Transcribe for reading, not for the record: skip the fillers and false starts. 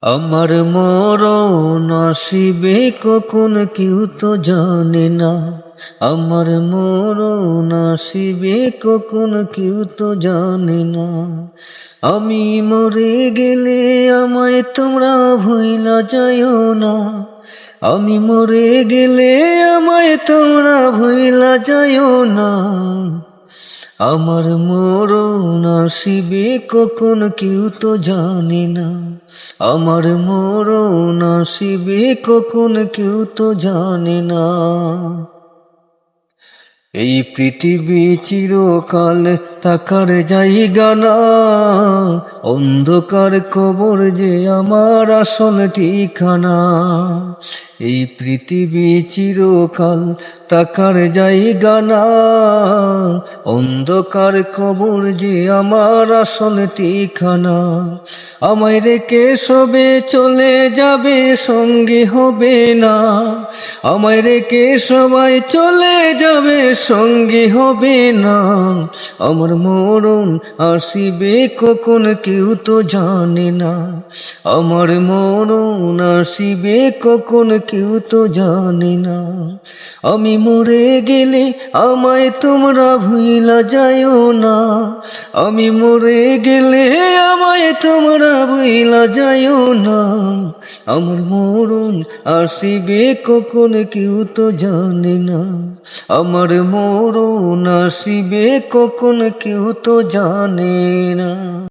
আমার মরণ আসিবে কখন কেউ তো জানে না। আমার মরণ আসিবে কখন কেউ তো জানে না। আমি মরে গেলে আমায় তোমরা ভুইলা যাইও না। আমি মরে গেলে আমায় তোমরা ভুইলা যাইও না। আমার মরণ আসিবে কখন কেউ তো জানে না। আমার মরণ আসিবে কখন কেউ তো জানে না। এই পৃথিবী চিরকাল থাকার জায়গা না। অন্ধকার কবর যে আমার আসল ঠিকানা। এই পৃথিবী চিরকাল থাকার জায়গা না। অন্ধকার কবর যে আমার আসল ঠিকানা। আমায় রেখে সবে চলে যাবে, সঙ্গী হবে না। আমায় রেখে সবাই চলে যাবে, সঙ্গী হবে না। আমার মরণ আসিবে কখন কেউ তো জানে না। আমার মরণ আসিবে কখন কেউ তো জানে না। আমি মরে গেলে আমায় তোমরা ভুইলা যাইও না। আমি মরে গেলে আমায় তোমরা ভুইলা যাইও না। আমার মরণ আসিবে কখন কেউ তো জানে না। আমার মরণ আসিবে কখন কেউ তো জানে না।